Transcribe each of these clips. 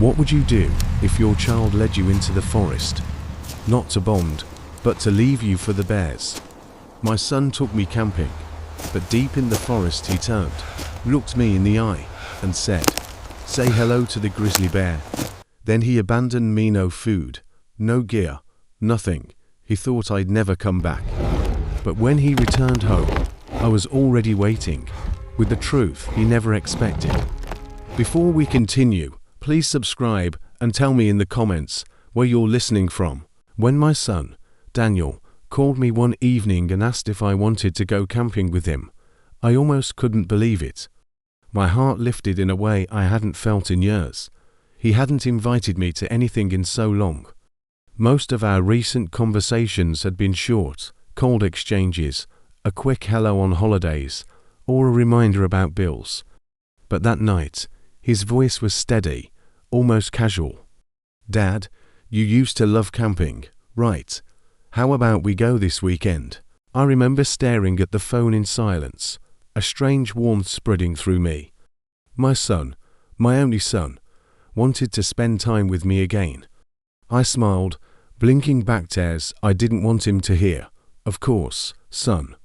What would you do if your child led you into the forest? Not to bond, but to leave you for the bears. My son took me camping, but deep in the forest he turned, looked me in the eye, and said, "Say hello to the grizzly bear." Then he abandoned me, no food, no gear, nothing. He thought I'd never come back. But when he returned home, I was already waiting, with the truth he never expected. Before we continue, please subscribe and tell me in the comments where you're listening from. When my son, Daniel, called me one evening and asked if I wanted to go camping with him, I almost couldn't believe it. My heart lifted in a way I hadn't felt in years. He hadn't invited me to anything in so long. Most of our recent conversations had been short, cold exchanges, a quick hello on holidays, or a reminder about bills. But that night, his voice was steady, almost casual. "Dad, you used to love camping, right? How about we go this weekend?" I remember staring at the phone in silence, a strange warmth spreading through me. My son, my only son, wanted to spend time with me again. I smiled, blinking back tears I didn't want him to hear. "Of course, son.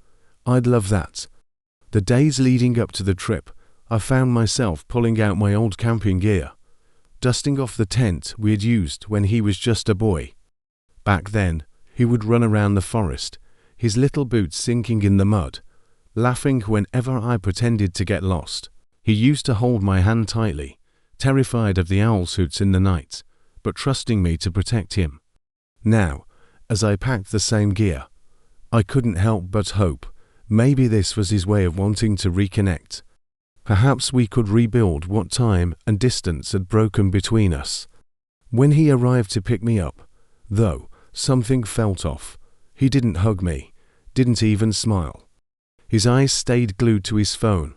I'd love that." The days leading up to the trip, I found myself pulling out my old camping gear, dusting off the tent we had used when he was just a boy. Back then, he would run around the forest, his little boots sinking in the mud, laughing whenever I pretended to get lost. He used to hold my hand tightly, terrified of the owl's hoots in the night, but trusting me to protect him. Now, as I packed the same gear, I couldn't help but hope maybe this was his way of wanting to reconnect. Perhaps we could rebuild what time and distance had broken between us. When he arrived to pick me up, though, something felt off. He didn't hug me, didn't even smile. His eyes stayed glued to his phone.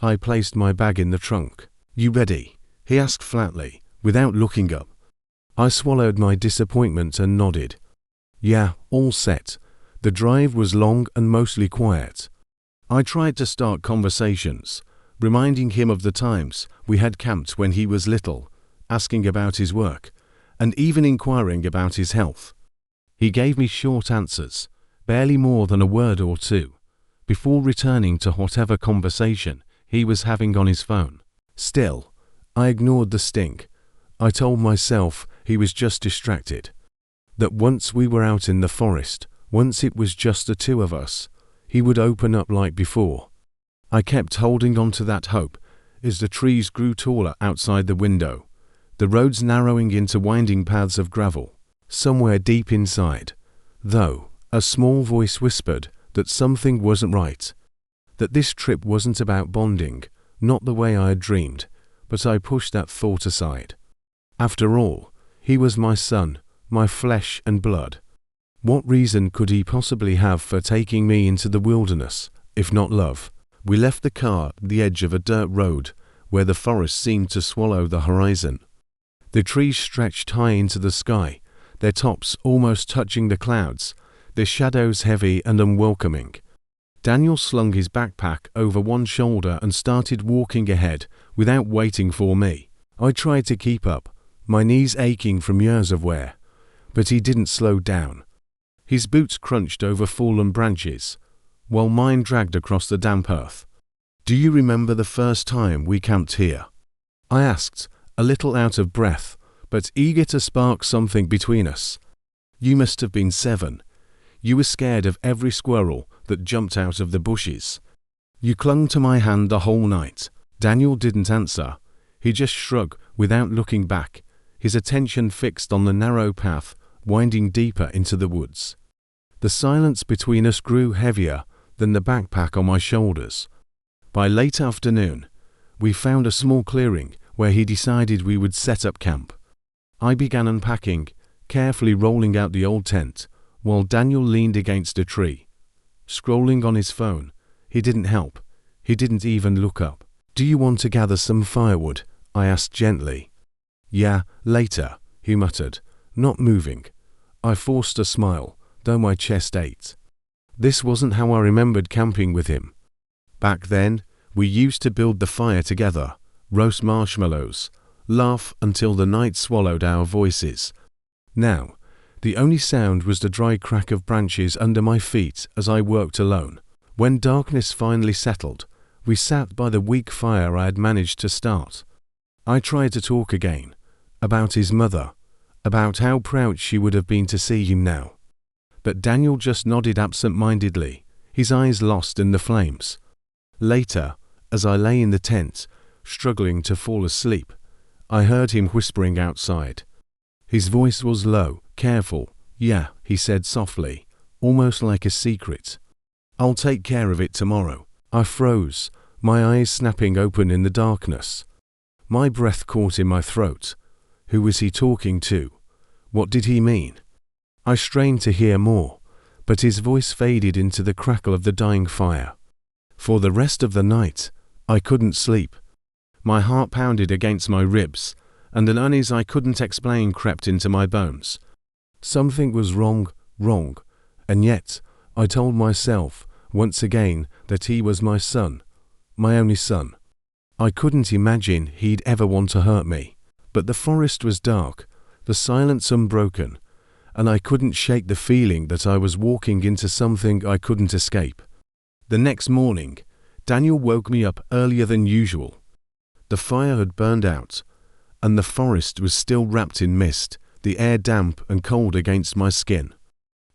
I placed my bag in the trunk. "You ready?" he asked flatly, without looking up. I swallowed my disappointment and nodded. "Yeah, all set." The drive was long and mostly quiet. I tried to start conversations, reminding him of the times we had camped when he was little, asking about his work, and even inquiring about his health. He gave me short answers, barely more than a word or two, before returning to whatever conversation he was having on his phone. Still, I ignored the stink. I told myself he was just distracted. That once we were out in the forest, once it was just the two of us, he would open up like before. I kept holding on to that hope as the trees grew taller outside the window, the roads narrowing into winding paths of gravel. Somewhere deep inside, though, a small voice whispered that something wasn't right, that this trip wasn't about bonding, not the way I had dreamed, but I pushed that thought aside. After all, he was my son, my flesh and blood. What reason could he possibly have for taking me into the wilderness, if not love? We left the car at the edge of a dirt road where the forest seemed to swallow the horizon. The trees stretched high into the sky, their tops almost touching the clouds, their shadows heavy and unwelcoming. Daniel slung his backpack over one shoulder and started walking ahead without waiting for me. I tried to keep up, my knees aching from years of wear, but he didn't slow down. His boots crunched over fallen branches, while mine dragged across the damp earth. "Do you remember the first time we camped here?" I asked, a little out of breath, but eager to spark something between us. "You must have been 7. You were scared of every squirrel that jumped out of the bushes. You clung to my hand the whole night." Daniel didn't answer. He just shrugged without looking back, his attention fixed on the narrow path winding deeper into the woods. The silence between us grew heavier than the backpack on my shoulders. By late afternoon, we found a small clearing where he decided we would set up camp. I began unpacking, carefully rolling out the old tent, while Daniel leaned against a tree. Scrolling on his phone, he didn't help. He didn't even look up. "Do you want to gather some firewood?" I asked gently. "Yeah, later," he muttered, not moving. I forced a smile, though my chest ached. This wasn't how I remembered camping with him. Back then, we used to build the fire together, roast marshmallows, laugh until the night swallowed our voices. Now, the only sound was the dry crack of branches under my feet as I worked alone. When darkness finally settled, we sat by the weak fire I had managed to start. I tried to talk again, about his mother, about how proud she would have been to see him now. But Daniel just nodded absent-mindedly, his eyes lost in the flames. Later, as I lay in the tent, struggling to fall asleep, I heard him whispering outside. His voice was low, careful. "Yeah," he said softly, almost like a secret. "I'll take care of it tomorrow." I froze, my eyes snapping open in the darkness. My breath caught in my throat. Who was he talking to? What did he mean? I strained to hear more, but his voice faded into the crackle of the dying fire. For the rest of the night, I couldn't sleep. My heart pounded against my ribs, and an unease I couldn't explain crept into my bones. Something was wrong, and yet I told myself once again that he was my son, my only son. I couldn't imagine he'd ever want to hurt me. But the forest was dark, the silence unbroken, and I couldn't shake the feeling that I was walking into something I couldn't escape. The next morning, Daniel woke me up earlier than usual. The fire had burned out, and the forest was still wrapped in mist, the air damp and cold against my skin.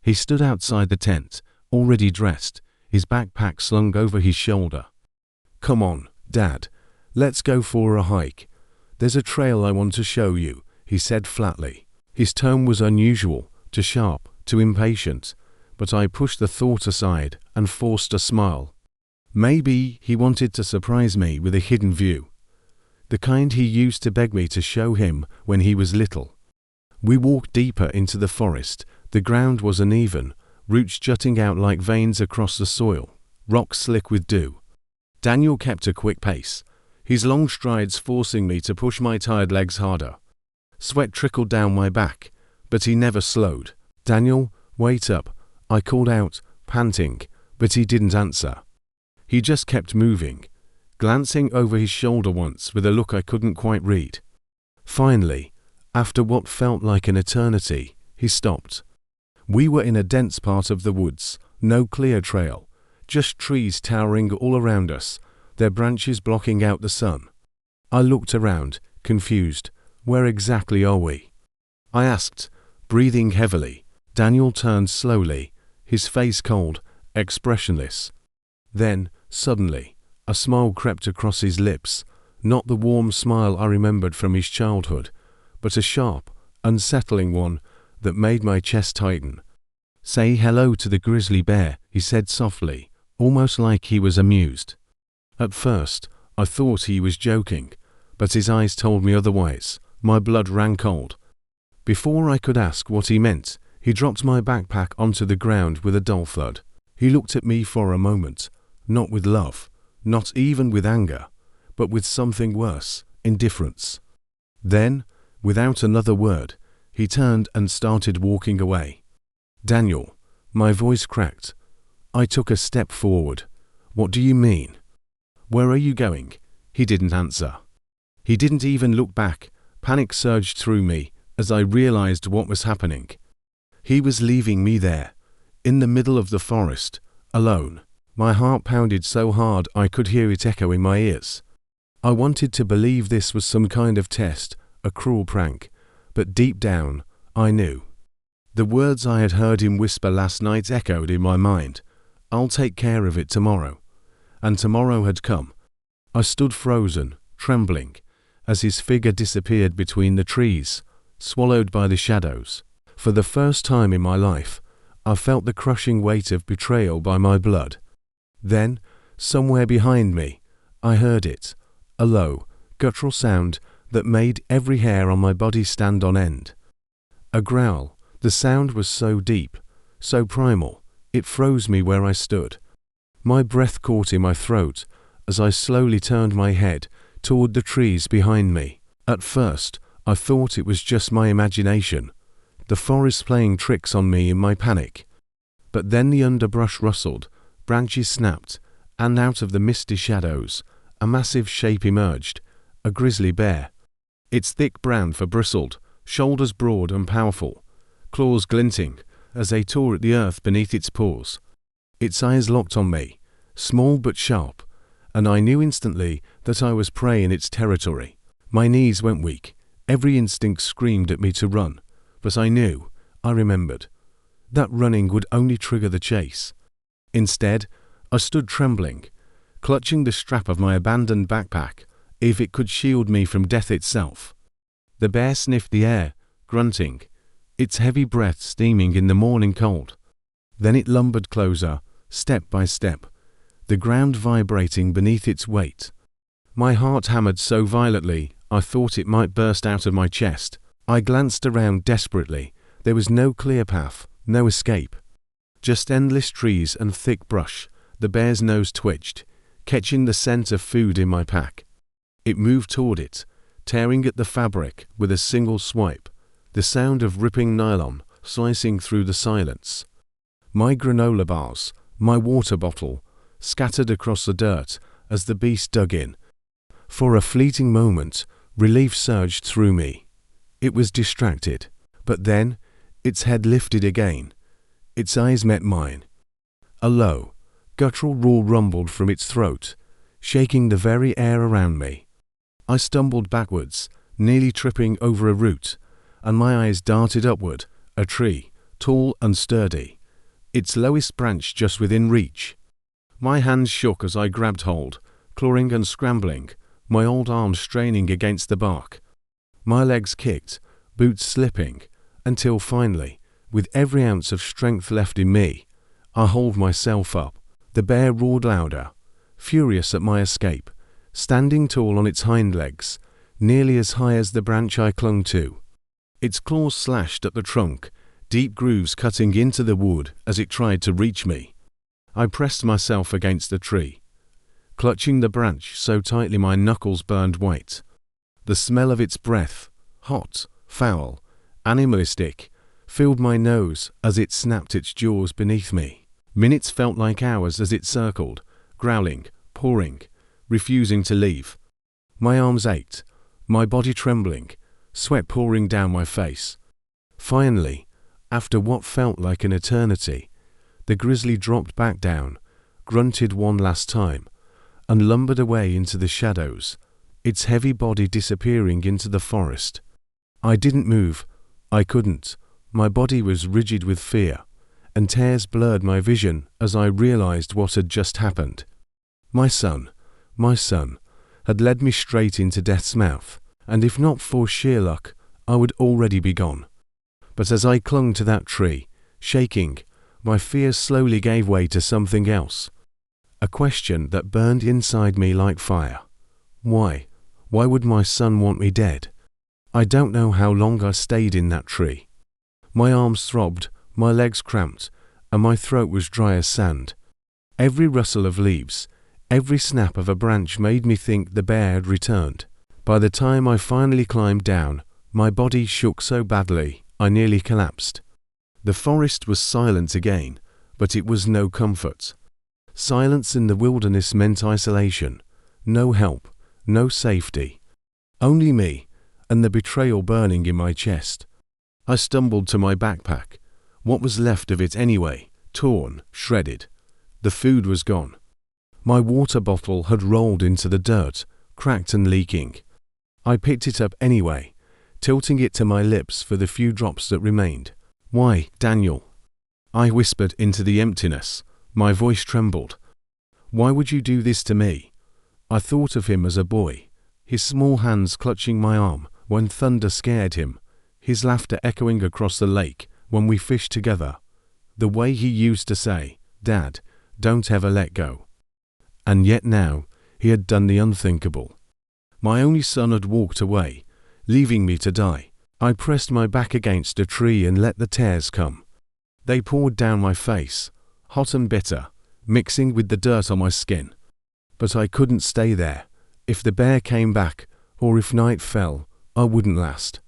He stood outside the tent, already dressed, his backpack slung over his shoulder. "Come on, Dad, let's go for a hike. There's a trail I want to show you," he said flatly. His tone was unusual, too sharp, too impatient, but I pushed the thought aside and forced a smile. Maybe he wanted to surprise me with a hidden view, the kind he used to beg me to show him when he was little. We walked deeper into the forest. The ground was uneven, roots jutting out like veins across the soil, rocks slick with dew. Daniel kept a quick pace, his long strides forcing me to push my tired legs harder. Sweat trickled down my back, but he never slowed. "Daniel, wait up," I called out, panting, but he didn't answer. He just kept moving, glancing over his shoulder once with a look I couldn't quite read. Finally, after what felt like an eternity, he stopped. We were in a dense part of the woods, no clear trail, just trees towering all around us, their branches blocking out the sun. I looked around, confused. "Where exactly are we?" I asked, breathing heavily. Daniel turned slowly, his face cold, expressionless. Then, suddenly, a smile crept across his lips, not the warm smile I remembered from his childhood, but a sharp, unsettling one that made my chest tighten. "Say hello to the grizzly bear," he said softly, almost like he was amused. At first, I thought he was joking, but his eyes told me otherwise. My blood ran cold. Before I could ask what he meant, he dropped my backpack onto the ground with a dull thud. He looked at me for a moment, not with love, not even with anger, but with something worse, indifference. Then, without another word, he turned and started walking away. "Daniel," my voice cracked. I took a step forward. "What do you mean? Where are you going?" He didn't answer. He didn't even look back. Panic surged through me as I realized what was happening. He was leaving me there, in the middle of the forest, alone. My heart pounded so hard I could hear it echo in my ears. I wanted to believe this was some kind of test, a cruel prank, but deep down, I knew. The words I had heard him whisper last night echoed in my mind. "I'll take care of it tomorrow." And tomorrow had come. I stood frozen, trembling, as his figure disappeared between the trees, swallowed by the shadows. For the first time in my life, I felt the crushing weight of betrayal by my blood. Then, somewhere behind me, I heard it, a low, guttural sound that made every hair on my body stand on end. A growl. The sound was so deep, so primal, it froze me where I stood. My breath caught in my throat as I slowly turned my head toward the trees behind me. At first, I thought it was just my imagination, the forest playing tricks on me in my panic. But then the underbrush rustled, branches snapped, and out of the misty shadows, a massive shape emerged, a grizzly bear. Its thick brown fur bristled, shoulders broad and powerful, claws glinting as they tore at the earth beneath its paws. Its eyes locked on me, small but sharp, and I knew instantly that I was prey in its territory. My knees went weak, every instinct screamed at me to run, but I remembered, that running would only trigger the chase. Instead, I stood trembling, clutching the strap of my abandoned backpack, if it could shield me from death itself. The bear sniffed the air, grunting, its heavy breath steaming in the morning cold. Then it lumbered closer, step by step, the ground vibrating beneath its weight. My heart hammered so violently I thought it might burst out of my chest. I glanced around desperately. There was no clear path, no escape. Just endless trees and thick brush. The bear's nose twitched, catching the scent of food in my pack. It moved toward it, tearing at the fabric with a single swipe, the sound of ripping nylon slicing through the silence. My granola bars, my water bottle, scattered across the dirt as the beast dug in. For a fleeting moment, relief surged through me. It was distracted, but then its head lifted again. Its eyes met mine. A low, guttural roar rumbled from its throat, shaking the very air around me. I stumbled backwards, nearly tripping over a root, and my eyes darted upward, a tree, tall and sturdy, its lowest branch just within reach. My hands shook as I grabbed hold, clawing and scrambling, my old arms straining against the bark. My legs kicked, boots slipping, until finally, with every ounce of strength left in me, I hauled myself up. The bear roared louder, furious at my escape, standing tall on its hind legs, nearly as high as the branch I clung to. Its claws slashed at the trunk, deep grooves cutting into the wood as it tried to reach me. I pressed myself against the tree, clutching the branch so tightly my knuckles burned white. The smell of its breath, hot, foul, animalistic, filled my nose as it snapped its jaws beneath me. Minutes felt like hours as it circled, growling, pawing, refusing to leave. My arms ached, my body trembling, sweat pouring down my face. Finally, after what felt like an eternity, the grizzly dropped back down, grunted one last time, and lumbered away into the shadows, its heavy body disappearing into the forest. I didn't move. I couldn't. My body was rigid with fear, and tears blurred my vision as I realized what had just happened. My son, had led me straight into death's mouth, and if not for sheer luck, I would already be gone. But as I clung to that tree, shaking, my fears slowly gave way to something else. A question that burned inside me like fire. Why? Why would my son want me dead? I don't know how long I stayed in that tree. My arms throbbed, my legs cramped, and my throat was dry as sand. Every rustle of leaves, every snap of a branch made me think the bear had returned. By the time I finally climbed down, my body shook so badly I nearly collapsed. The forest was silent again, but it was no comfort. Silence in the wilderness meant isolation, no help, no safety. Only me, and the betrayal burning in my chest. I stumbled to my backpack. What was left of it anyway, torn, shredded. The food was gone. My water bottle had rolled into the dirt, cracked and leaking. I picked it up anyway, tilting it to my lips for the few drops that remained. "Why, Daniel?" I whispered into the emptiness. My voice trembled. "Why would you do this to me?" I thought of him as a boy, his small hands clutching my arm when thunder scared him, his laughter echoing across the lake when we fished together, the way he used to say, "Dad, don't ever let go." And yet now, he had done the unthinkable. My only son had walked away, leaving me to die. I pressed my back against a tree and let the tears come. They poured down my face, hot and bitter, mixing with the dirt on my skin. But I couldn't stay there. If the bear came back, or if night fell, I wouldn't last.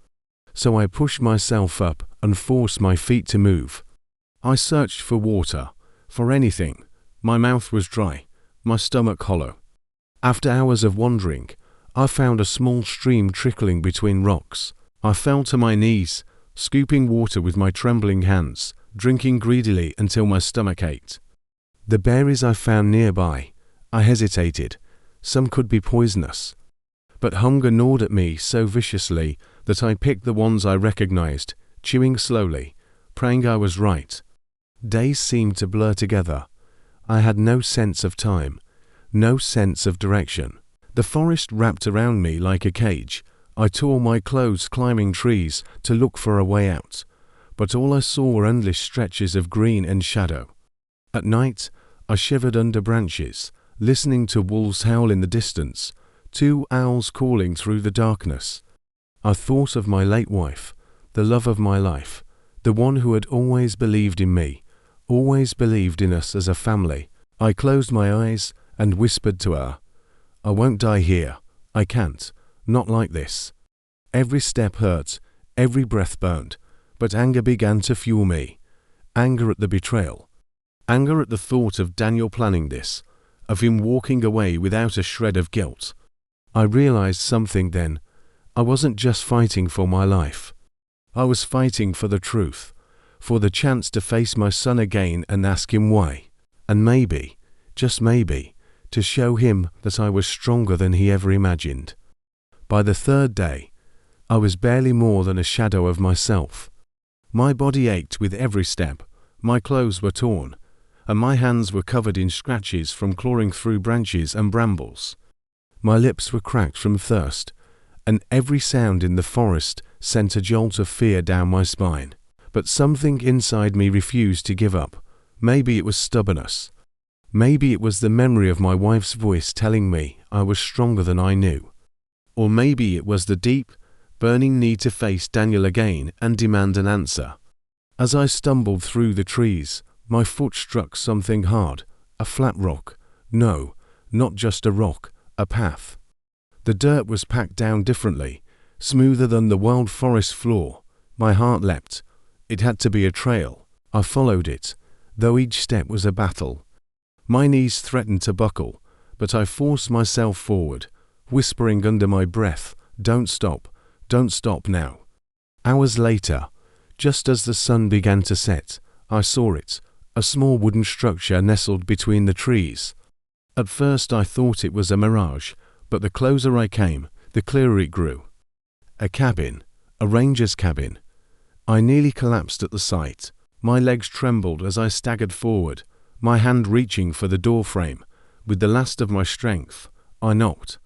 So I pushed myself up and forced my feet to move. I searched for water, for anything. My mouth was dry, my stomach hollow. After hours of wandering, I found a small stream trickling between rocks. I fell to my knees, scooping water with my trembling hands, drinking greedily until my stomach ached. The berries I found nearby, I hesitated. Some could be poisonous. But hunger gnawed at me so viciously that I picked the ones I recognized, chewing slowly, praying I was right. Days seemed to blur together. I had no sense of time, no sense of direction. The forest wrapped around me like a cage. I tore my clothes climbing trees to look for a way out, but all I saw were endless stretches of green and shadow. At night, I shivered under branches, listening to wolves howl in the distance, 2 owls calling through the darkness. I thought of my late wife, the love of my life, the one who had always believed in me, always believed in us as a family. I closed my eyes and whispered to her, "I won't die here. I can't. Not like this." Every step hurt, every breath burned, but anger began to fuel me. Anger at the betrayal. Anger at the thought of Daniel planning this, of him walking away without a shred of guilt. I realized something then. I wasn't just fighting for my life. I was fighting for the truth, for the chance to face my son again and ask him why. And maybe, just maybe, to show him that I was stronger than he ever imagined. By the 3rd day, I was barely more than a shadow of myself. My body ached with every step, my clothes were torn, and my hands were covered in scratches from clawing through branches and brambles. My lips were cracked from thirst, and every sound in the forest sent a jolt of fear down my spine. But something inside me refused to give up. Maybe it was stubbornness. Maybe it was the memory of my wife's voice telling me I was stronger than I knew. Or maybe it was the deep, burning need to face Daniel again and demand an answer. As I stumbled through the trees, my foot struck something hard, a flat rock. No, not just a rock, a path. The dirt was packed down differently, smoother than the wild forest floor. My heart leapt. It had to be a trail. I followed it, though each step was a battle. My knees threatened to buckle, but I forced myself forward, whispering under my breath, don't stop now." Hours later, just as the sun began to set, I saw it, a small wooden structure nestled between the trees. At first I thought it was a mirage, but the closer I came, the clearer it grew. A cabin, a ranger's cabin. I nearly collapsed at the sight. My legs trembled as I staggered forward, my hand reaching for the door frame. With the last of my strength, I knocked.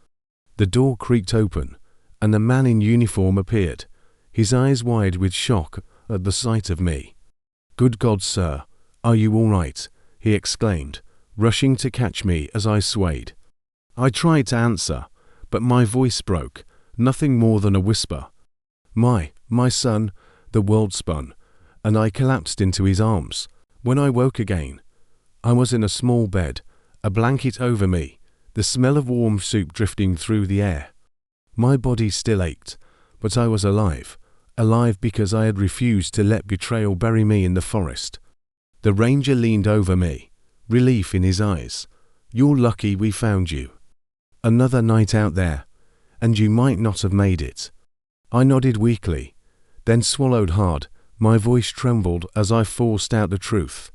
The door creaked open, and a man in uniform appeared, his eyes wide with shock at the sight of me. "Good God, sir, are you all right?" he exclaimed, rushing to catch me as I swayed. I tried to answer, but my voice broke, nothing more than a whisper. My son," the world spun, and I collapsed into his arms. When I woke again, I was in a small bed, a blanket over me, the smell of warm soup drifting through the air. My body still ached, but I was alive because I had refused to let betrayal bury me in the forest. The ranger leaned over me, relief in his eyes. "You're lucky we found you. Another night out there, and you might not have made it." I nodded weakly, then swallowed hard. My voice trembled as I forced out the truth.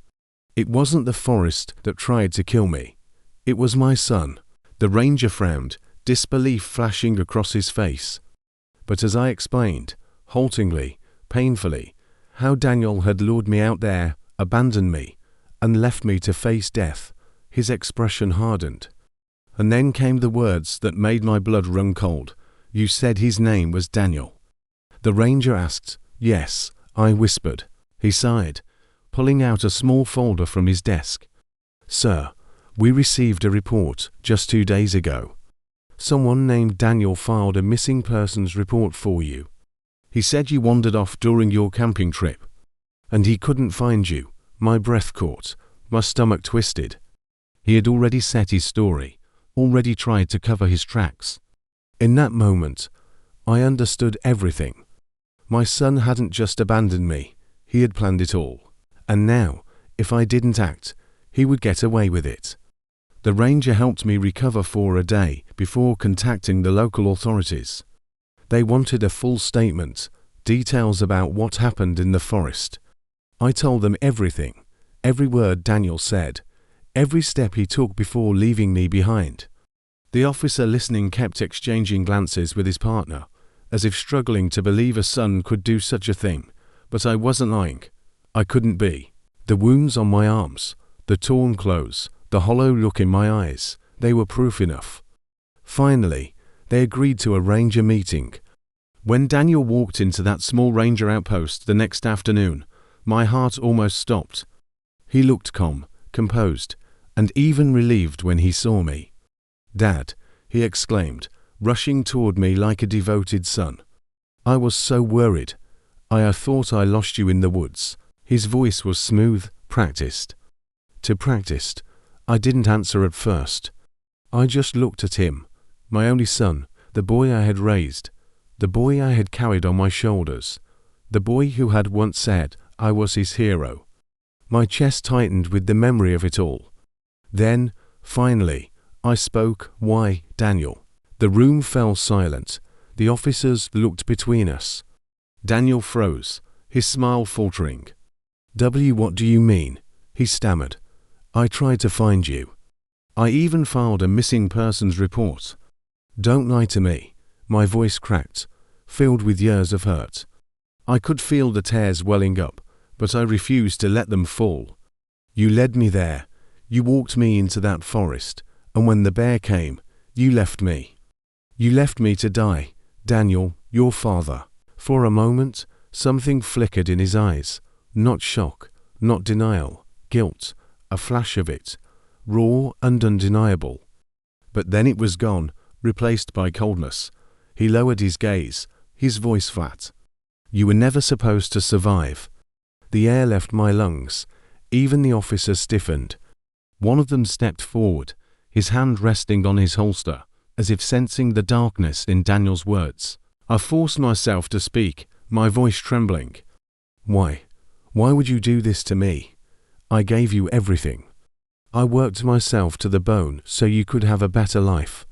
It wasn't the forest that tried to kill me. It was my son. The ranger frowned, disbelief flashing across his face. But as I explained, haltingly, painfully, how Daniel had lured me out there, abandoned me, and left me to face death, his expression hardened. And then came the words that made my blood run cold. "You said his name was Daniel." The ranger asked. "Yes," I whispered. He sighed, pulling out a small folder from his desk. "Sir, we received a report just 2 days ago. Someone named Daniel filed a missing persons report for you. He said you wandered off during your camping trip, and he couldn't find you." My breath caught, my stomach twisted. He had already set his story, already tried to cover his tracks. In that moment, I understood everything. My son hadn't just abandoned me, he had planned it all. And now, if I didn't act, he would get away with it. The ranger helped me recover for a day before contacting the local authorities. They wanted a full statement, details about what happened in the forest. I told them everything, every word Daniel said, every step he took before leaving me behind. The officer listening kept exchanging glances with his partner, as if struggling to believe a son could do such a thing, but I wasn't lying. I couldn't be. The wounds on my arms, the torn clothes, the hollow look in my eyes, they were proof enough. Finally, they agreed to arrange a meeting. When Daniel walked into that small ranger outpost the next afternoon, my heart almost stopped. He looked calm, composed, and even relieved when he saw me. "Dad," he exclaimed, rushing toward me like a devoted son. "I was so worried. I thought I lost you in the woods." His voice was smooth, practiced. I didn't answer at first. I just looked at him, my only son, the boy I had raised, the boy I had carried on my shoulders, the boy who had once said I was his hero. My chest tightened with the memory of it all. Then, finally, I spoke. "Why, Daniel?" The room fell silent. The officers looked between us. Daniel froze, his smile faltering. What do you mean?" he stammered. "I tried to find you. I even filed a missing persons report." "Don't lie to me." My voice cracked, filled with years of hurt. I could feel the tears welling up, but I refused to let them fall. "You led me there. You walked me into that forest, and when the bear came, you left me. You left me to die, Daniel, your father." For a moment, something flickered in his eyes. Not shock, not denial, guilt, a flash of it, raw and undeniable. But then it was gone, replaced by coldness. He lowered his gaze, his voice flat. "You were never supposed to survive." The air left my lungs. Even the officers stiffened. One of them stepped forward, his hand resting on his holster, as if sensing the darkness in Daniel's words. I forced myself to speak, my voice trembling. "Why? Why would you do this to me? I gave you everything. I worked myself to the bone so you could have a better life.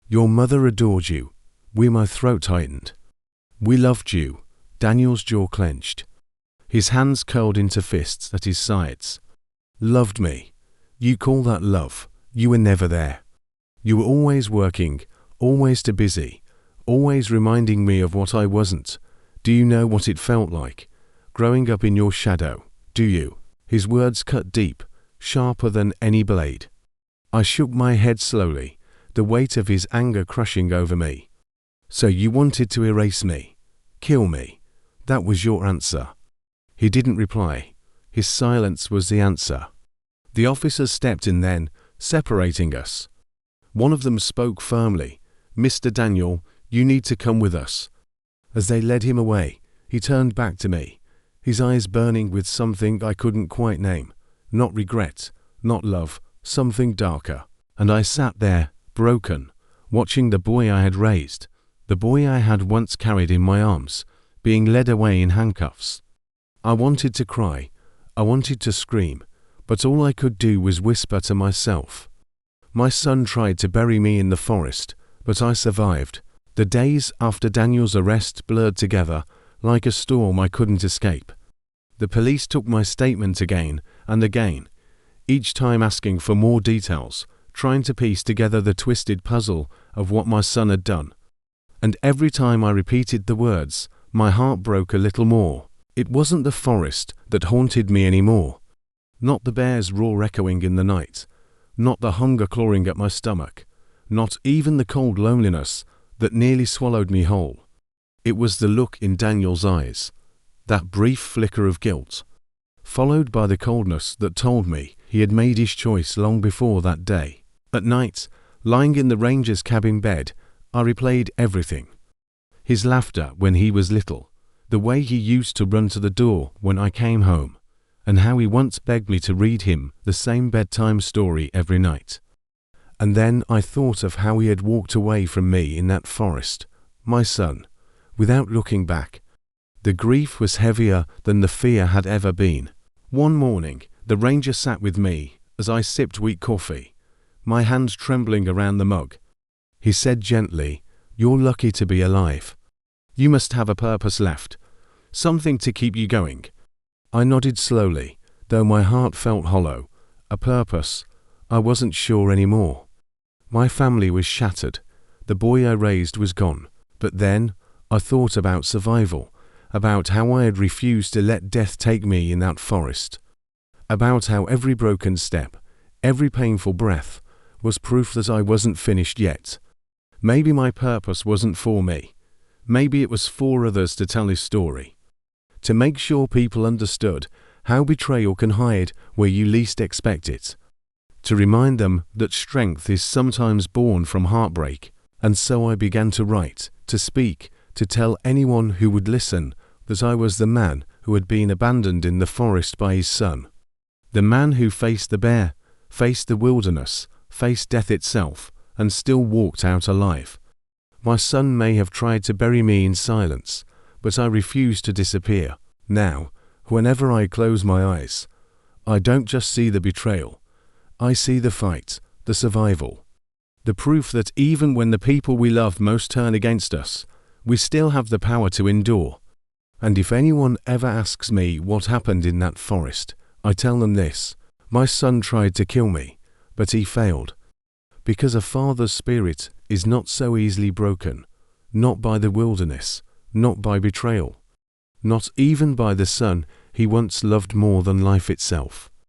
Your mother adored you." My throat tightened. "We loved you." Daniel's jaw clenched. His hands curled into fists at his sides. "Loved me. You call that love? You were never there. You were always working, always too busy, always reminding me of what I wasn't. Do you know what it felt like? Growing up in your shadow, do you?" His words cut deep, sharper than any blade. I shook my head slowly, the weight of his anger crushing over me. "So you wanted to erase me? Kill me? That was your answer?" He didn't reply. His silence was the answer. The officers stepped in then, separating us. One of them spoke firmly. "Mr. Daniel, you need to come with us." As they led him away, he turned back to me, his eyes burning with something I couldn't quite name. Not regret, not love, something darker. And I sat there, broken, watching the boy I had raised, the boy I had once carried in my arms, being led away in handcuffs. I wanted to cry, I wanted to scream, but all I could do was whisper to myself. My son tried to bury me in the forest, but I survived. The days after Daniel's arrest blurred together, like a storm I couldn't escape. The police took my statement again and again, each time asking for more details, trying to piece together the twisted puzzle of what my son had done. And every time I repeated the words, my heart broke a little more. It wasn't the forest that haunted me anymore. Not the bears roar echoing in the night. Not the hunger clawing at my stomach. Not even the cold loneliness that nearly swallowed me whole. It was the look in Daniel's eyes. That brief flicker of guilt, followed by the coldness that told me he had made his choice long before that day. At night, lying in the ranger's cabin bed, I replayed everything. His laughter when he was little, the way he used to run to the door when I came home, and how he once begged me to read him the same bedtime story every night. And then I thought of how he had walked away from me in that forest, my son, without looking back. The grief was heavier than the fear had ever been. One morning, the ranger sat with me as I sipped weak coffee. my hand trembling around the mug. He said gently, "You're lucky to be alive. You must have a purpose left, something to keep you going." I nodded slowly, though my heart felt hollow. A purpose? I wasn't sure anymore. My family was shattered. The boy I raised was gone. But then, I thought about survival, about how I had refused to let death take me in that forest, about how every broken step, every painful breath, was proof that I wasn't finished yet. Maybe my purpose wasn't for me. Maybe it was for others to tell his story. To make sure people understood how betrayal can hide where you least expect it. To remind them that strength is sometimes born from heartbreak. And so I began to write, to speak, to tell anyone who would listen that I was the man who had been abandoned in the forest by his son. The man who faced the bear, faced the wilderness, faced death itself, and still walked out alive. My son may have tried to bury me in silence, but I refuse to disappear. Now, whenever I close my eyes, I don't just see the betrayal. I see the fight, the survival. The proof that even when the people we love most turn against us, we still have the power to endure. And if anyone ever asks me what happened in that forest, I tell them this: my son tried to kill me, but he failed. Because a father's spirit is not so easily broken, not by the wilderness, not by betrayal, not even by the son he once loved more than life itself.